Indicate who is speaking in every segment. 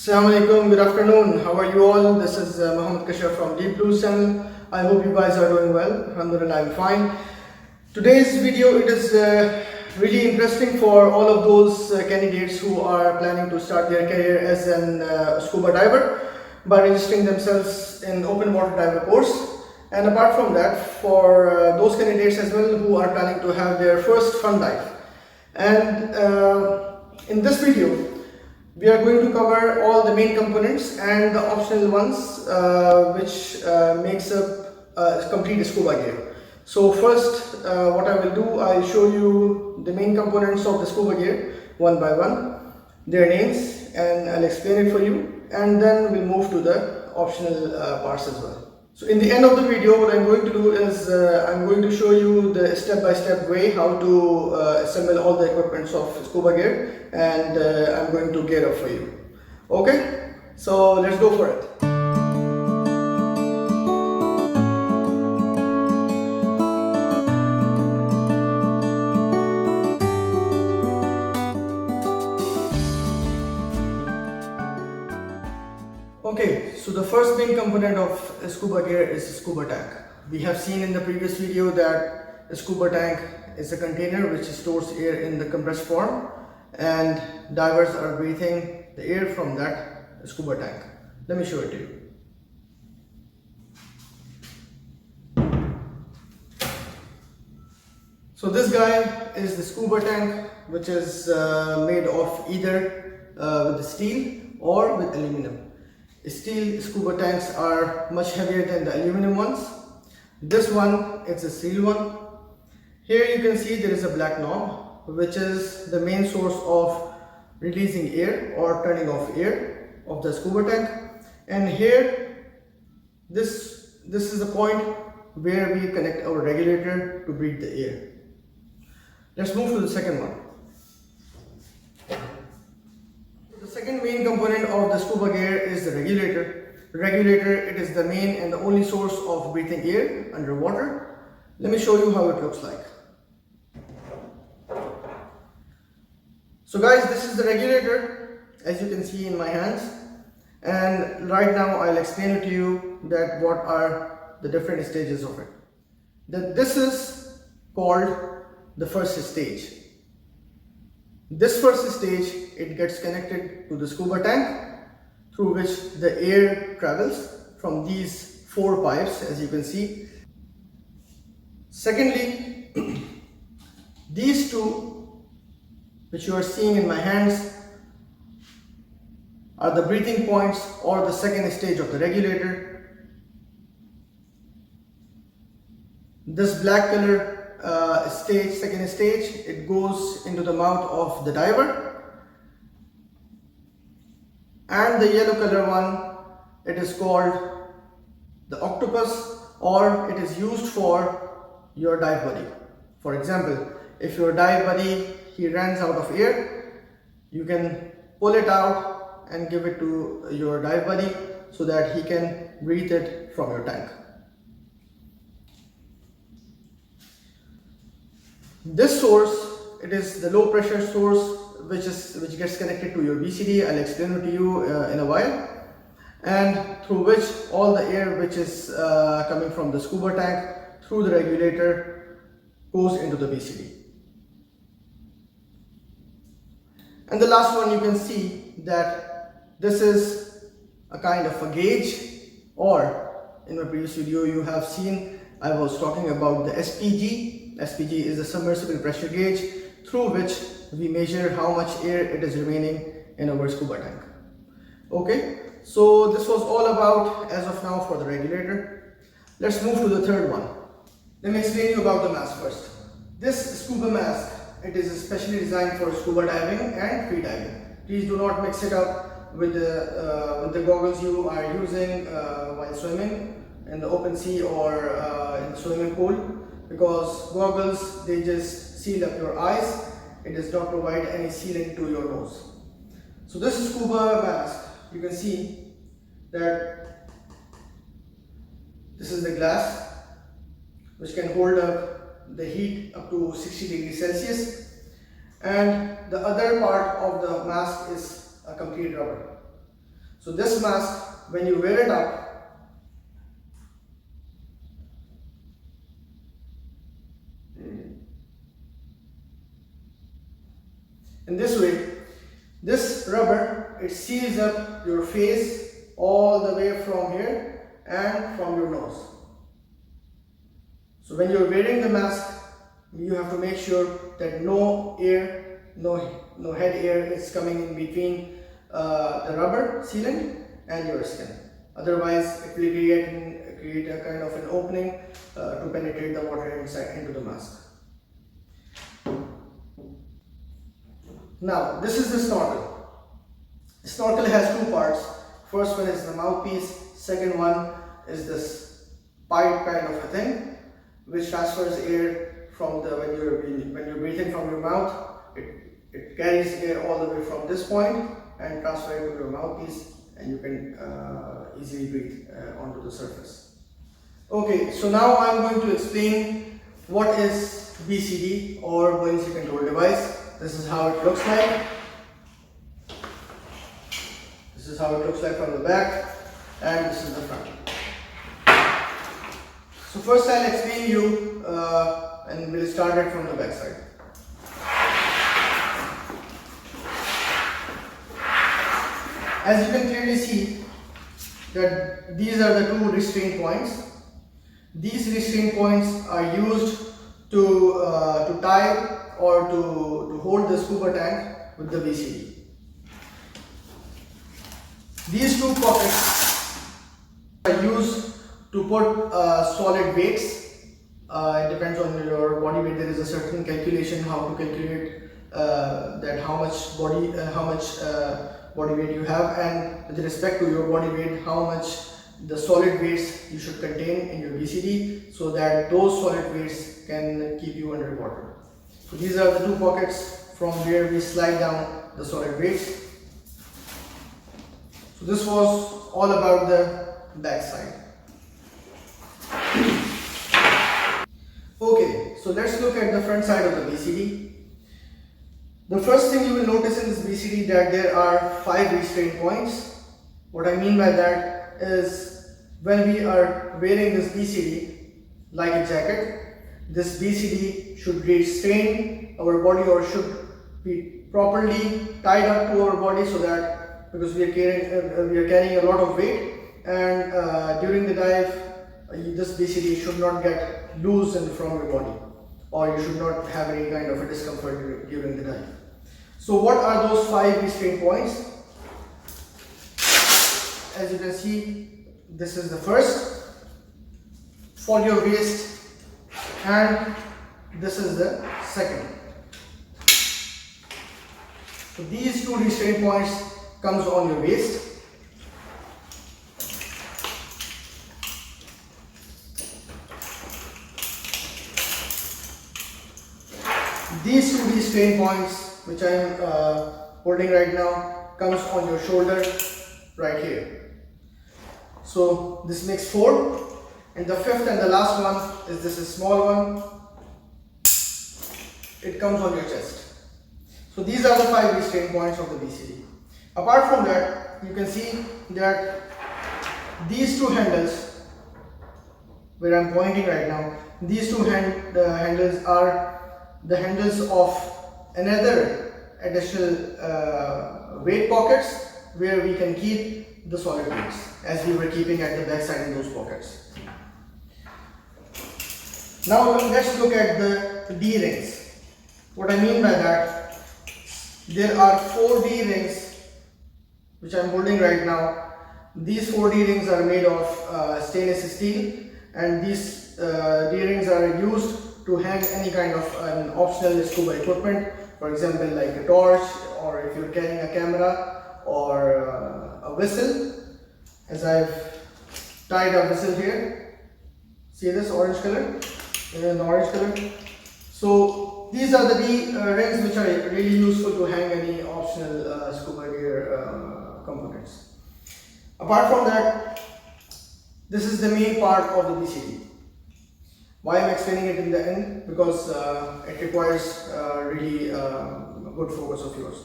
Speaker 1: Assalamu alaikum, good afternoon. How are you all? This is Muhammad Kashaf from Deep Blues channel. I hope you guys are doing well. Alhamdulillah, I'm fine. Today's video, it is really interesting for all of those candidates who are planning to start their career as an scuba diver by registering themselves in open water diver course. And apart from that, for those candidates as well who are planning to have their first fun dive. And in this video, we are going to cover all the main components and the optional ones which makes up complete scuba gear. So first, what I will do, I'll show you the main components of the scuba gear one by one, their names, and I'll explain it for you, and then we'll move to the optional parts as well. So in the end of the video, what I'm going to do is I'm going to show you the step-by-step way how to assemble all the equipments of scuba gear, and I'm going to gear up for you. Okay, so let's go for it. Okay, so the first main component of a scuba gear is a scuba tank. We have seen in the previous video that a scuba tank is a container which stores air in the compressed form, and divers are breathing the air from that scuba tank. Let me show it to you. So this guy is the scuba tank, which is made of either with steel or with aluminum. Steel scuba tanks are much heavier than the aluminum ones. This one is a steel one. Here you can see there is a black knob, which is the main source of releasing air or turning off air of the scuba tank. And here, this is the point where we connect our regulator to breathe the air. Let's move to the second one. The second main component of the scuba gear is the regulator. Regulator, it is the main and the only source of breathing air underwater. Let me show you how it looks like. So guys, this is the regulator, as you can see in my hands. And right now I'll explain it to you that what are the different stages of it. This is called the first stage. This first stage, it gets connected to the scuba tank, through which the air travels from these four pipes, as you can see. Secondly, these two, which you are seeing in my hands, are the breathing points or the second stage of the regulator. This black color second stage, it goes into the mouth of the diver. And the yellow color one, it is called the octopus, or it is used for your dive buddy. For example, if your dive buddy, he runs out of air, you can pull it out and give it to your dive buddy so that he can breathe it from your tank. This source, it is the low pressure source which gets connected to your BCD. I'll explain it to you in a while, and through which all the air which is coming from the scuba tank through the regulator goes into the BCD. And the last one, you can see that this is a kind of a gauge, or in my previous video you have seen I was talking about the SPG. SPG is the submersible pressure gauge through which we measure how much air it is remaining in our scuba tank. Okay, so this was all about as of now for the regulator. Let's move to the third one. Let me explain you about the mask first. This scuba mask, it is especially designed for scuba diving and free diving. Please do not mix it up with the goggles you are using while swimming in the open sea or in the swimming pool, because goggles, they just seal up your eyes. It does not provide any sealant to your nose. So this scuba mask, you can see that this is the glass which can hold up the heat up to 60 degrees Celsius, and the other part of the mask is a complete rubber. So this mask, when you wear it up, in this way, this rubber, it seals up your face all the way from here and from your nose. So when you're wearing the mask, you have to make sure that no air, no head air is coming in between the rubber sealant and your skin. Otherwise, it will create a kind of an opening to penetrate the water inside into the mask. Now, this is the snorkel. The snorkel has two parts. First one is the mouthpiece. Second one is this pipe kind of a thing, which transfers air from the when you're breathing from your mouth. It carries air all the way from this point and transfer it to your mouthpiece, and you can easily breathe onto the surface. Okay, so now I'm going to explain what is BCD or Buoyancy Control Device. This is how it looks like. This is how it looks like from the back, and this is the front. So first I'll explain you and we'll start it from the back side. As you can clearly see that these are the two restraint points. These restraint points are used to tie or to hold the scuba tank with the BCD. These two pockets are used to put solid weights. It depends on your body weight. There is a certain calculation how to calculate that how much body weight you have, and with respect to your body weight, how much the solid weights you should contain in your BCD, so that those solid weights can keep you underwater. So these are the two pockets from where we slide down the solid weights. So this was all about the back side. Okay, so let's look at the front side of the BCD. The first thing you will notice in this BCD that there are 5 restraint points. What I mean by that is when we are wearing this BCD like a jacket, this BCD should restrain our body or should be properly tied up to our body, so that because we are carrying a lot of weight, and during the dive this BCD should not get loosened from your body, or you should not have any kind of a discomfort during the dive. So what are those 5 restraint points? As you can see, this is the first, for your waist, and this is the second. So these 2 restraint points comes on your waist. These 2 restraint points, which I am holding right now, comes on your shoulder right here. So this makes 4, and the 5th and the last one is this small one. It comes on your chest. So these are the 5 restraint points of the BCD. Apart from that, you can see that these 2 handles, where I am pointing right now, these 2 handles are the handles of another additional weight pockets, where we can keep the solid weights, as we were keeping at the back side in those pockets. Now let's look at the D-rings. What I mean by that, there are 4 D-rings which I am holding right now. These 4 D-rings are made of stainless steel, and these D-rings are used to hang any kind of an optional scuba equipment, for example like a torch, or if you're carrying a camera or a whistle. As I've tied a whistle here, see this orange color, in orange color. So these are the rings which are really useful to hang any optional scuba gear components. Apart from that, this is the main part of the BCD. Why I'm explaining it in the end? Because it requires really good focus of yours.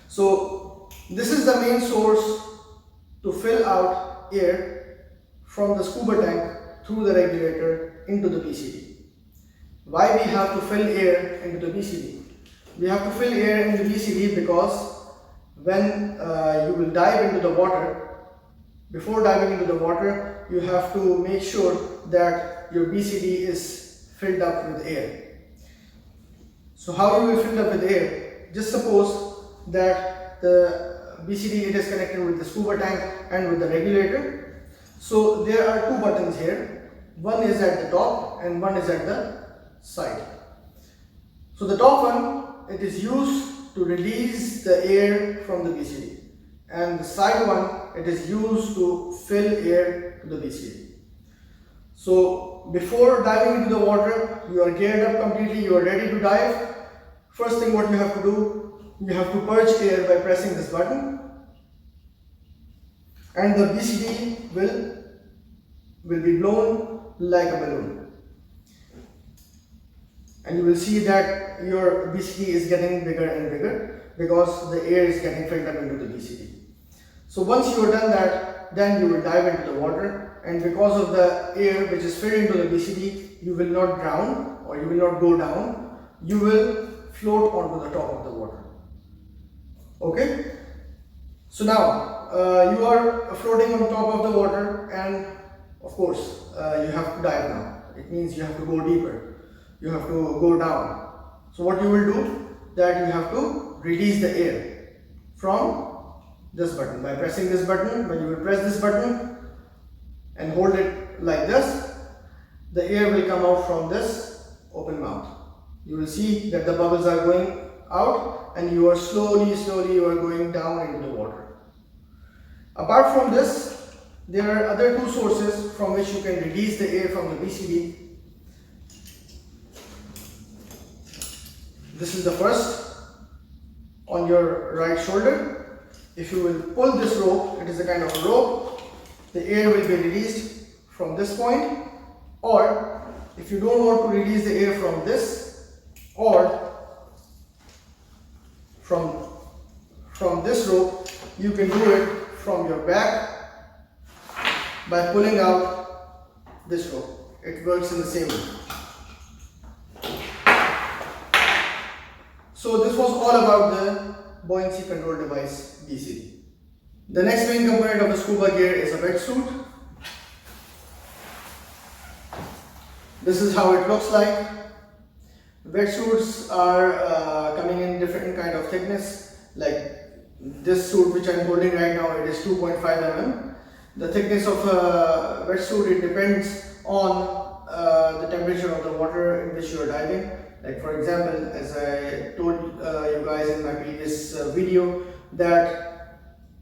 Speaker 1: So this is the main source to fill out air from the scuba tank through the regulator into the BCD. Why we have to fill air into the BCD? We have to fill air into the BCD because when you will dive into the water, before diving into the water, you have to make sure that your BCD is filled up with air. So how you will fill up with air? Just suppose that the BCD it is connected with the scuba tank and with the regulator. So there are two buttons here. One is at the top and one is at the side. So the top one, it is used to release the air from the BCD, and the side one, it is used to fill air to the BCD. So before diving into the water, you are geared up completely, you are ready to dive. First thing what you have to do, you have to purge air by pressing this button, and the BCD will be blown like a balloon. And you will see that your BCD is getting bigger and bigger because the air is getting filled up into the BCD. So once you have done that, then you will dive into the water, and because of the air which is filled into the BCD, you will not drown or you will not go down, you will float onto the top of the water. Okay? So now you are floating on top of the water, and of course you have to dive now. It means you have to go deeper. You have to go down. So what you will do, that you have to release the air from this button by pressing this button. When you will press this button and hold it like this, the air will come out from this open mouth. You will see that the bubbles are going out, and you are slowly you are going down into the water. Apart from this, there are other two sources from which you can release the air from the BCD. This is the first on your right shoulder. If you will pull this rope, it is a kind of rope, the air will be released from this point. Or if you don't want to release the air from this or from this rope, you can do it from your back by pulling out this rope. It works in the same way. So this was all about the Buoyancy Control Device BCD. The next main component of the scuba gear is a wetsuit. This is how it looks like. Wetsuits are coming in different kind of thickness. Like this suit which I am holding right now, it is 2.5 mm. The thickness of a wetsuit, it depends on the temperature of the water in which you are diving. Like for example, as I told you guys in my previous video, that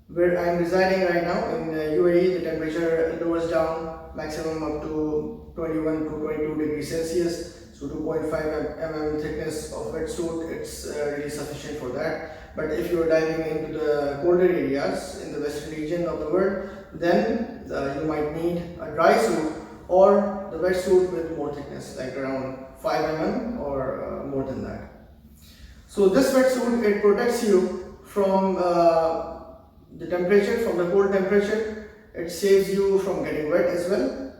Speaker 1: where I am residing right now in UAE, the temperature lowers down maximum up to 21 to 22 degrees Celsius. So 2.5 mm thickness of wetsuit, it's really sufficient for that. But if you are diving into the colder areas in the western region of the world, then you might need a dry suit or the wetsuit with more thickness, like around 5 mm or more than that. So this wetsuit, it protects you from the temperature, from the cold temperature. It saves you from getting wet as well.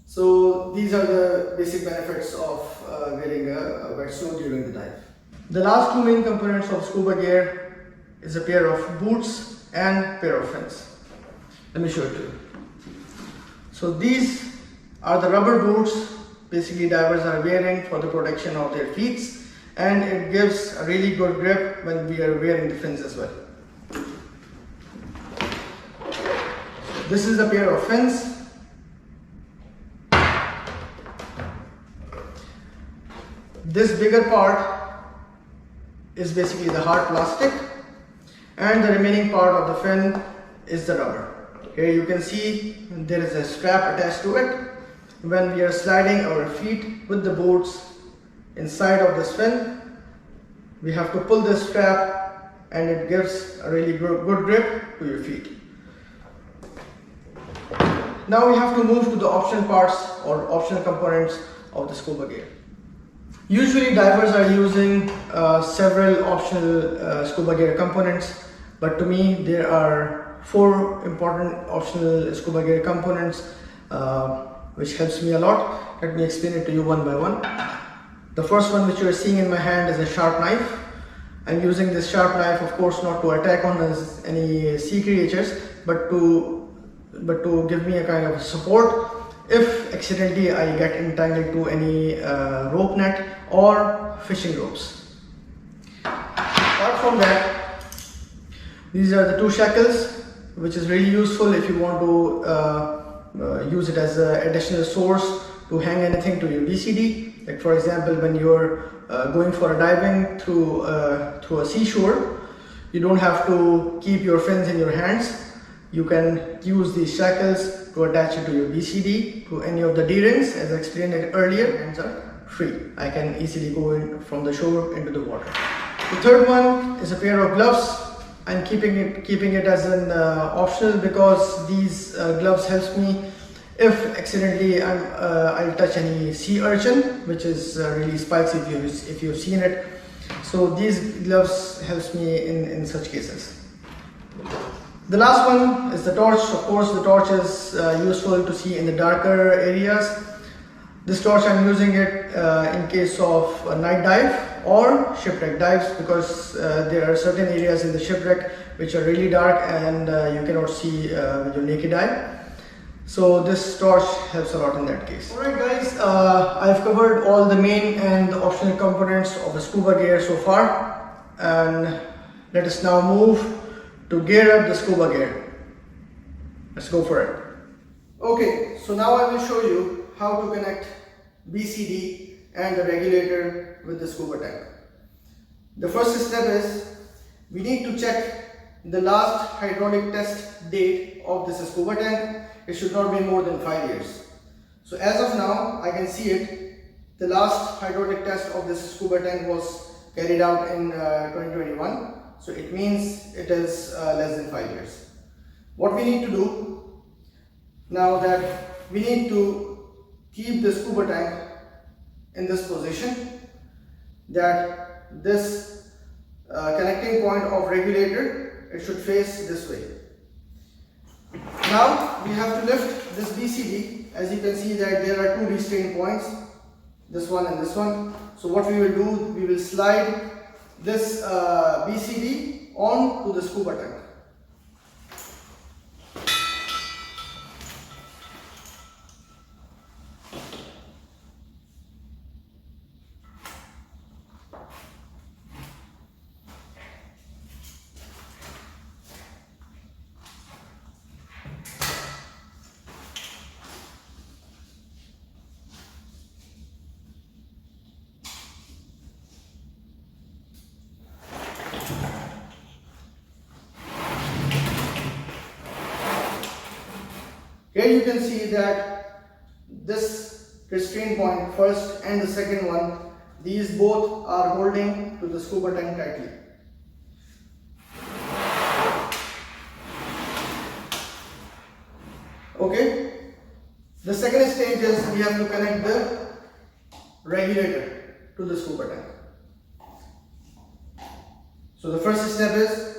Speaker 1: So these are the basic benefits of wearing a wetsuit during the dive. The last two main components of scuba gear is a pair of boots and pair of fins. Let me show it to you. So these are the rubber boots basically divers are wearing for the protection of their feet, and it gives a really good grip when we are wearing the fins as well. This is a pair of fins. This bigger part is basically the hard plastic, and the remaining part of the fin is the rubber. Here you can see there is a strap attached to it. When we are sliding our feet with the boots inside of this fin, we have to pull this strap, and it gives a really good grip to your feet. Now we have to move to the optional parts or optional components of the scuba gear. Usually divers are using several optional scuba gear components, but to me there are four important optional scuba gear components which helps me a lot. Let me explain it to you one by one. The first one which you are seeing in my hand is a sharp knife. I'm using this sharp knife, of course, not to attack on any sea creatures, but to give me a kind of support if accidentally I get entangled to any rope net or fishing ropes. Apart from that, these are the two shackles, which is really useful if you want to use it as an additional source to hang anything to your BCD. Like for example, when you're going for a diving through a seashore, you don't have to keep your fins in your hands. You can use these shackles to attach it to your BCD, to any of the D-rings. As I explained it earlier, hands are free. I can easily go in from the shore into the water. The third one is a pair of gloves. I'm keeping it as an optional because these gloves helps me if accidentally I'll touch any sea urchin, which is really spicy if you've seen it. So these gloves helps me in such cases. The last one is the torch. Of course, the torch is useful to see in the darker areas. This torch, I'm using it in case of a night dive or shipwreck dives, because there are certain areas in the shipwreck which are really dark and you cannot see with your naked eye. So this torch helps a lot in that case. Alright guys, I've covered all the main and the optional components of the scuba gear so far, and let us now move to gear up the scuba gear. Let's go for it. Okay, so now I will show you how to connect BCD and the regulator with the scuba tank. The first step is we need to check the last hydraulic test date of this scuba tank. It should not be more than 5 years. So as of now, I can see it. The last hydraulic test of this scuba tank was carried out in 2021. So it means it is less than 5 years. What we need to do now, that we need to keep the scuba tank in this position, that this connecting point of regulator, it should face this way. Now we have to lift this BCD. As you can see that there are two restraint points, this one and this one. So what we will do, we will slide this BCD on to the scuba tank. Here you can see that this restraint point, first and the second one, these both are holding to the scuba tank tightly. Okay. The second stage is we have to connect the regulator to the scuba tank. So the first step is,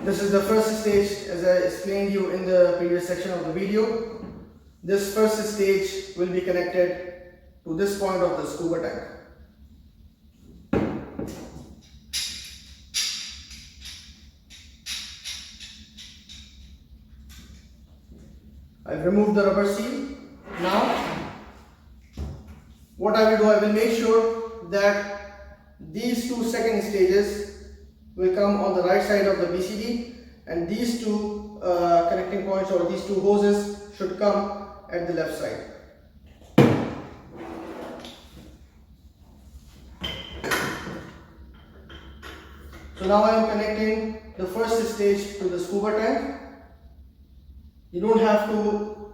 Speaker 1: this is the first stage, as I explained you in the previous section of the video. This first stage will be connected to this point of the scuba tank. I've removed the rubber seal. Now, what I will do, I will make sure that these two second stages will come on the right side of the BCD, and these two connecting points or these two hoses should come at the left side. So now I am connecting the first stage to the scuba tank. You don't have to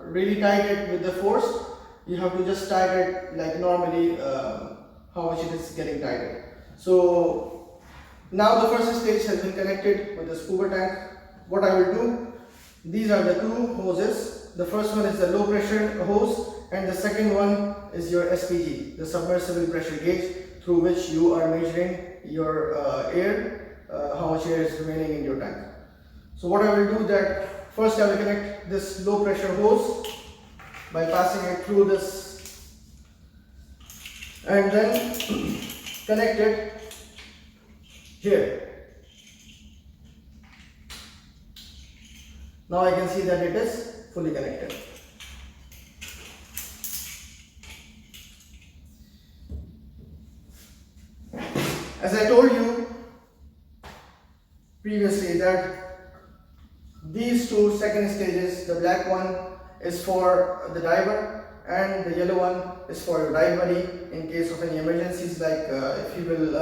Speaker 1: really tighten it with the force. You have to just tighten it like normally how much it is getting tightened. So now the first stage has been connected with the scuba tank. What I will do, these are the two hoses. The first one is the low pressure hose and the second one is your SPG, the submersible pressure gauge, through which you are measuring your air, how much air is remaining in your tank. So what I will do that first I will connect this low pressure hose by passing it through this and then connect it here. Now I can see that it is fully connected. As I told you previously that these two second stages, the black one is for the diver and the yellow one is for your dive buddy in case of any emergencies, like if he will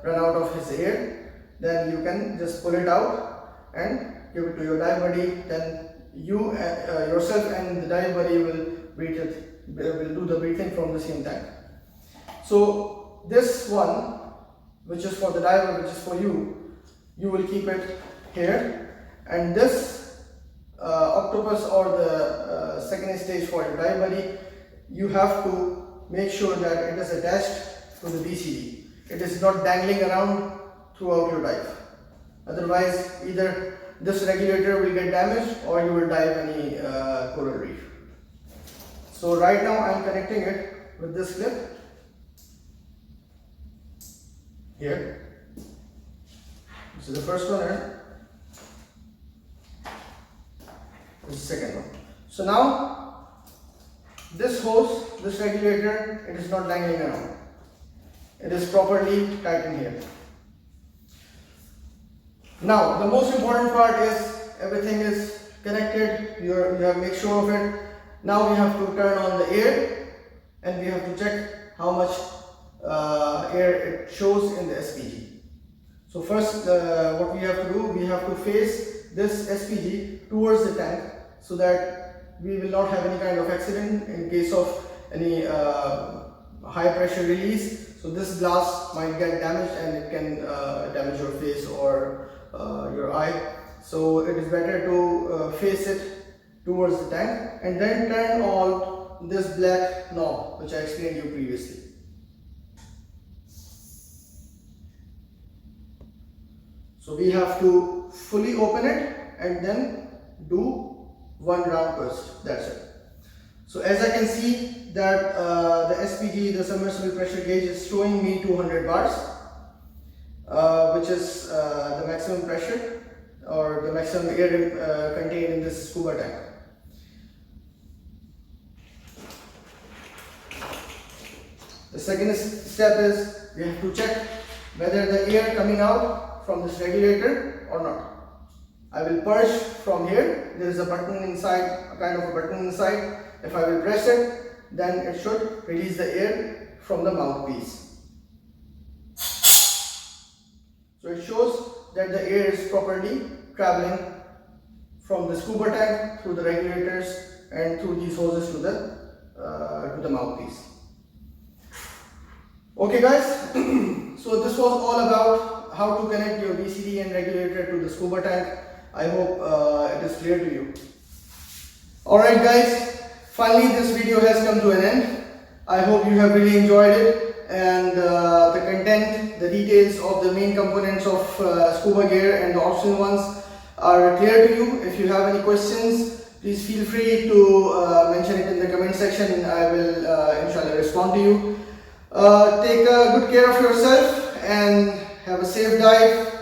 Speaker 1: run out of his air, then you can just pull it out and give it to your dive buddy. Then you yourself and the dive buddy will do the breathing from the same tank. So this one, which is for the diver, which is for you, you will keep it here, and this octopus or the second stage for your dive buddy, you have to make sure that it is attached to the BCD. It is not dangling around throughout your dive. Otherwise, either this regulator will get damaged or you will dive any coral reef. So right now I am connecting it with this clip here. This is the first one and this is the second one. So now this hose, this regulator, it is not dangling around. It is properly tightened here. Now the most important part is everything is connected. You have to make sure of it. Now we have to turn on the air and we have to check how much air it shows in the SPG. So first what we have to do, we have to face this SPG towards the tank so that we will not have any kind of accident in case of any high pressure release. So this glass might get damaged and it can damage your face or your eye. So it is better to face it towards the tank and then turn on this black knob which I explained to you previously. So we have to fully open it and then do one round twist. That's it. So as I can see that the SPG, the submersible pressure gauge, is showing me 200 bars, which is the maximum pressure or the maximum air contained in this scuba tank. The second step is we have to check whether the air coming out from this regulator or not. I will purge from here. There is a button inside, a kind of a button inside. If I will press it, then it should release the air from the mouthpiece. So it shows that the air is properly traveling from the scuba tank through the regulators and through these hoses to the mouthpiece. Okay guys, so this was all about how to connect your BCD and regulator to the scuba tank. I hope it is clear to you. Alright guys, finally this video has come to an end. I hope you have really enjoyed it, and the content, the details of the main components of Scuba Gear and the optional ones are clear to you. If you have any questions, please feel free to mention it in the comment section and I will inshallah respond to you. Take good care of yourself and have a safe dive.